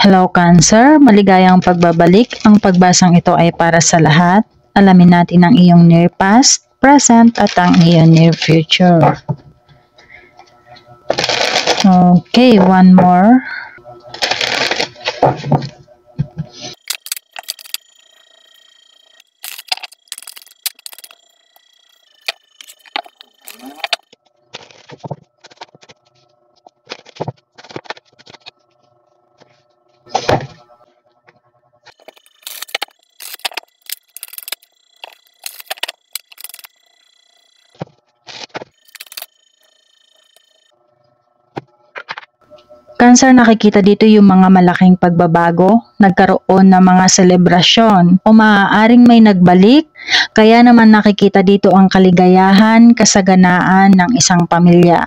Hello Cancer, maligayang pagbabalik. Ang pagbasang ito ay para sa lahat. Alamin natin ang iyong near past, present at ang iyong near future. Okay, one more. Cancer, nakikita dito yung mga malaking pagbabago, nagkaroon ng mga selebrasyon o maaaring may nagbalik, kaya naman nakikita dito ang kaligayahan, kasaganaan ng isang pamilya.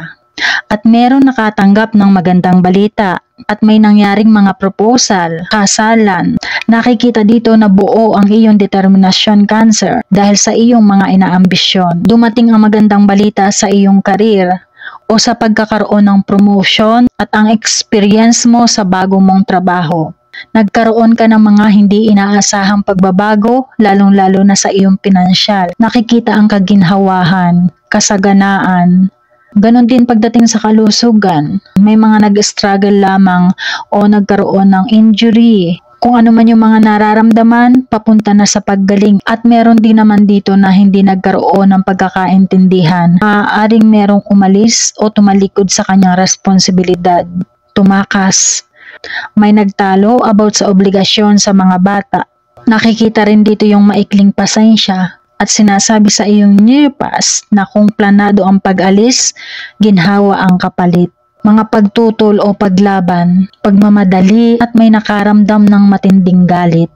At meron nakatanggap ng magandang balita at may nangyaring mga proposal, kasalan. Nakikita dito na buo ang iyong determinasyon, Cancer, dahil sa iyong mga inaambisyon. Dumating ang magandang balita sa iyong karir o sa pagkakaroon ng promotion at ang experience mo sa bago mong trabaho. Nagkaroon ka ng mga hindi inaasahang pagbabago, lalong-lalo na sa iyong pinansyal. Nakikita ang kaginhawahan, kasaganaan. Ganon din pagdating sa kalusugan. May mga nag-struggle lamang o nagkaroon ng injury. Kung ano man yung mga nararamdaman, papunta na sa paggaling. At meron din naman dito na hindi nagkaroon ng pagkakaintindihan. Maaaring merong umalis o tumalikod sa kanyang responsibilidad. Tumakas. May nagtalo about sa obligasyon sa mga bata. Nakikita rin dito yung maikling pasensya at sinasabi sa iyong near past na kung planado ang pag-alis, ginhawa ang kapalit. Mga pagtutol o paglaban, pagmamadali at may nakaramdam ng matinding galit.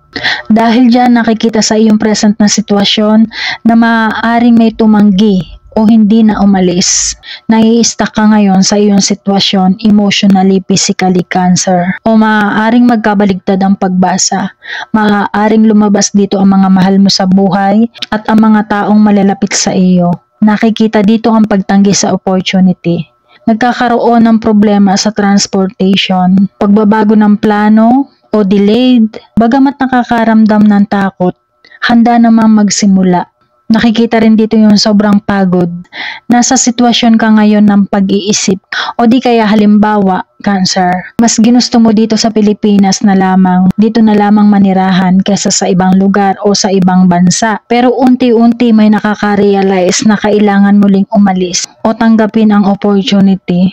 Dahil dyan nakikita sa iyong present na sitwasyon na maaaring may tumanggi o hindi na umalis. Nai-stuck ka ngayon sa iyong sitwasyon emotionally, physically, Cancer. O maaaring magkabaligtad ang pagbasa. Maaaring lumabas dito ang mga mahal mo sa buhay at ang mga taong malalapit sa iyo. Nakikita dito ang pagtanggi sa opportunity. Nagkakaroon ng problema sa transportation, pagbabago ng plano o delayed, bagamat nakakaramdam ng takot, handa namang magsimula. Nakikita rin dito yung sobrang pagod. Nasa sitwasyon ka ngayon ng pag-iisip o di kaya halimbawa, Cancer, mas ginusto mo dito sa Pilipinas na lamang, dito na lamang manirahan kaysa sa ibang lugar o sa ibang bansa. Pero unti-unti may nakaka-realize na kailangan muling umalis o tanggapin ang opportunity.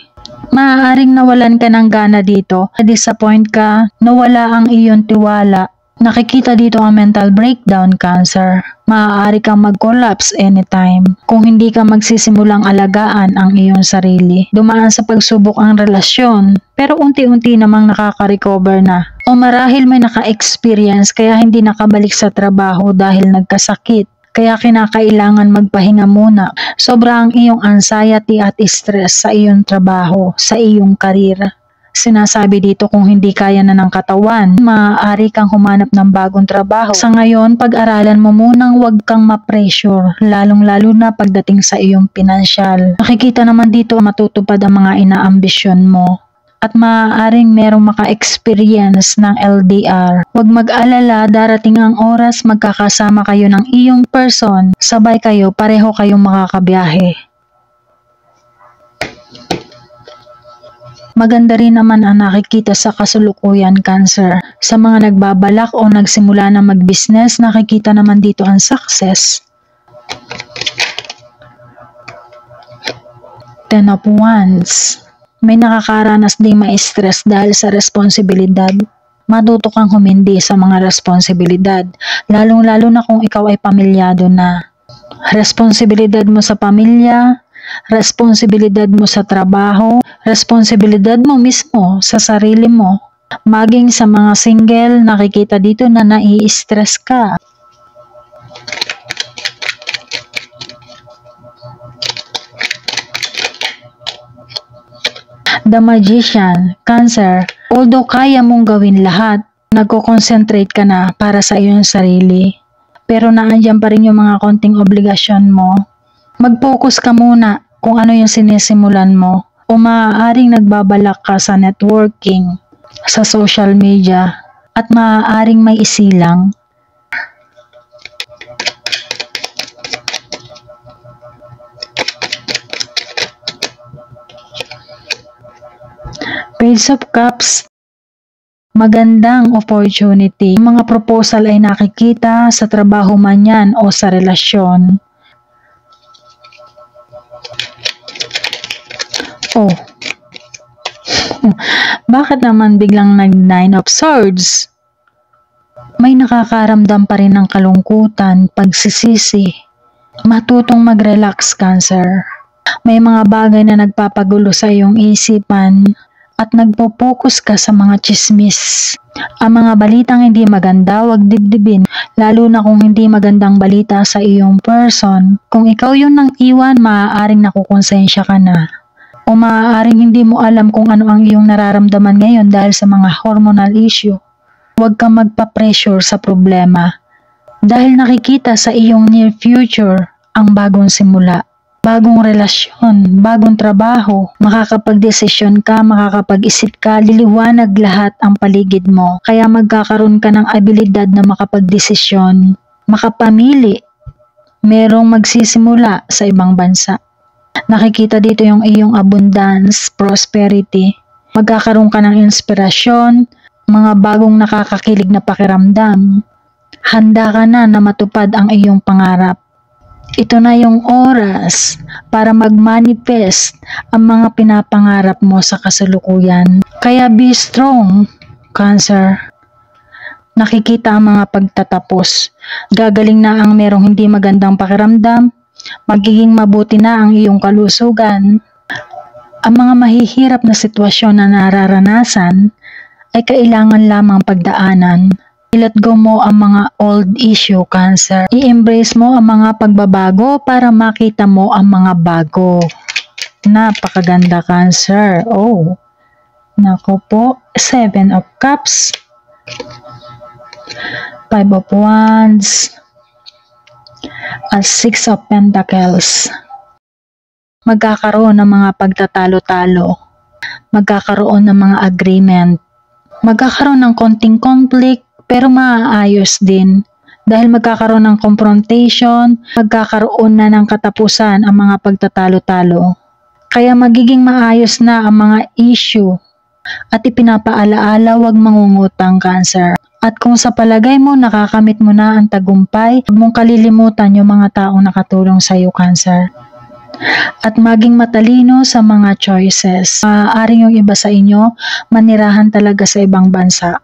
Maaaring nawalan ka ng gana dito, na-disappoint ka, nawala ang iyong tiwala. Nakikita dito ang mental breakdown, Cancer. Maaari kang mag-collapse anytime kung hindi ka magsisimulang alagaan ang iyong sarili. Dumaan sa pagsubok ang relasyon, pero unti-unti namang nakaka-recover na. O marahil may naka-experience kaya hindi nakabalik sa trabaho dahil nagkasakit. Kaya kinakailangan magpahinga muna. Sobra ang iyong anxiety at stress sa iyong trabaho, sa iyong karir. Sinasabi dito kung hindi kaya na ng katawan, maaari kang humanap ng bagong trabaho. Sa ngayon, pag-aralan mo munang huwag kang ma-pressure, lalong-lalo na pagdating sa iyong pinansyal. Nakikita naman dito matutupad ang mga inaambisyon mo. At maaaring merong maka-experience ng LDR. Huwag mag-alala, darating ang oras magkakasama kayo ng iyong person, sabay kayo, pareho kayong makakabiyahe. Maganda rin naman ang nakikita sa kasulukuyan, Cancer. Sa mga nagbabalak o nagsimula na mag-business, nakikita naman dito ang success. 10 of Wands. May nakakaranas ding ma-stress dahil sa responsibilidad. Matuto kang humindi sa mga responsibilidad, lalong-lalo na kung ikaw ay pamilyado na. Responsibilidad mo sa pamilya, responsibilidad mo sa trabaho, responsibilidad mo mismo sa sarili mo. Maging sa mga single, nakikita dito na nai-stress ka. The Magician, Cancer, although kaya mong gawin lahat, nagko-concentrate ka na para sa iyong sarili. Pero naandyan pa rin yung mga konting obligasyon mo. Mag-focus ka muna kung ano yung sinisimulan mo o maaaring nagbabalak ka sa networking. sa social media at maaaring may isilang. Page of Cups, magandang opportunity. Mga proposal ay nakikita sa trabaho man yan o sa relasyon. Oh, bakit naman biglang nag-Nine of Swords? May nakakaramdam pa rin ng kalungkutan, pagsisisi. Matutong mag-relax, Cancer. May mga bagay na nagpapagulo sa iyong isipan at nagpo-focus ka sa mga chismis. Ang mga balitang hindi maganda, wag dibdibin, lalo na kung hindi magandang balita sa iyong person. Kung ikaw yung nang iwan, maaaring nakukonsensya ka na. O maaaring hindi mo alam kung ano ang iyong nararamdaman ngayon dahil sa mga hormonal issue. Huwag kang magpa-pressure sa problema. Dahil nakikita sa iyong near future ang bagong simula. Bagong relasyon, bagong trabaho, makakapag-desisyon ka, makakapag-isip ka, liliwanag lahat ang paligid mo. Kaya magkakaroon ka ng abilidad na makapag-desisyon, makapamili. Merong magsisimula sa ibang bansa. Nakikita dito yung iyong abundance, prosperity. Magkakaroon ka ng inspirasyon, mga bagong nakakakilig na pakiramdam. Handa ka na matupad ang iyong pangarap. Ito na yung oras para mag-manifest ang mga pinapangarap mo sa kasalukuyan. Kaya be strong, Cancer. Nakikita ang mga pagtatapos. Gagaling na ang merong hindi magandang pakiramdam. Magiging mabuti na ang iyong kalusugan. Ang mga mahihirap na sitwasyon na nararanasan ay kailangan lamang pagdaanan. I-let go mo ang mga old issue, Cancer. I-embrace mo ang mga pagbabago para makita mo ang mga bago. Napakaganda, Cancer. Oh, nako po. 7 of Cups, 5 of Wands, at 6 of Pentacles. Magkakaroon ng mga pagtatalo-talo. Magkakaroon ng mga agreement. Magkakaroon ng konting conflict pero maaayos din. Dahil magkakaroon ng confrontation, magkakaroon na ng katapusan ang mga pagtatalo-talo. Kaya magiging maayos na ang mga issue. At ipinapaalaala, huwag mangungutang, Cancer. At kung sa palagay mo nakakamit mo na ang tagumpay, huwag mong kalilimutan yung mga taong nakatulong sa iyo, Cancer. At maging matalino sa mga choices. Maaaring yung iba sa inyo manirahan talaga sa ibang bansa.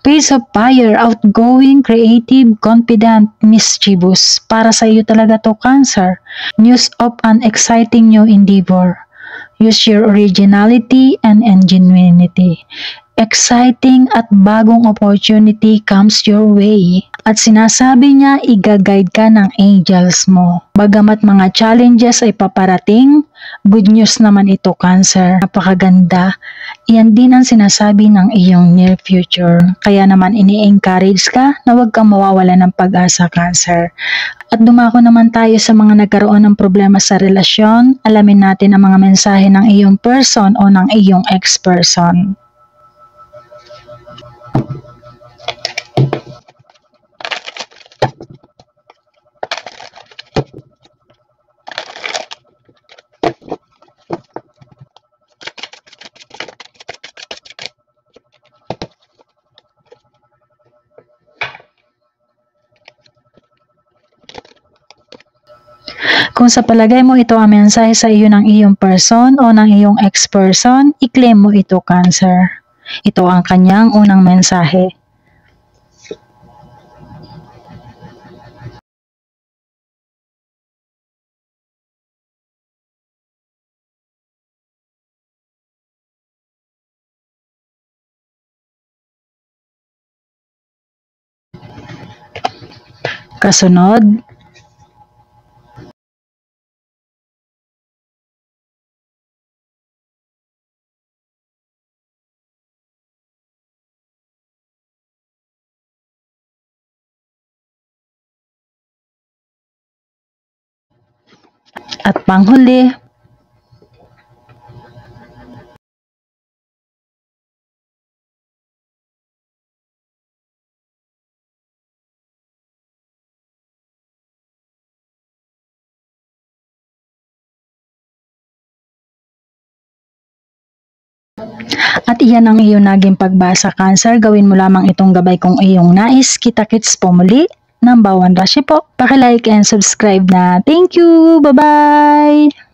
Page of Fire, outgoing, creative, confident, mischievous. Para sa iyo talaga to, Cancer. News of an exciting new endeavor. Use your originality and ingenuity. Exciting at bagong opportunity comes your way. At sinasabi niya, i-guide ka ng angels mo. Bagamat mga challenges ay paparating, good news naman ito, Cancer. Napakaganda. Iyan din ang sinasabi ng iyong near future. Kaya naman ini-encourage ka na huwag kang mawawala ng pag-asa, Cancer. At dumako naman tayo sa mga nagkaroon ng problema sa relasyon. Alamin natin ang mga mensahe ng iyong person o ng iyong ex-person. Kung sa palagay mo ito ang mensahe sa iyo ng iyong person o ng iyong ex-person, i-claim mo ito, Cancer. Ito ang kanyang unang mensahe. Kasunod, At panghuli, at iyan ang iyong naging pagbasa, Cancer. Gawin mo lamang itong gabay kung iyong nais. Kita-kits po muli ng Bawan Rashi po. Paki-like and subscribe na. Thank you! Bye-bye!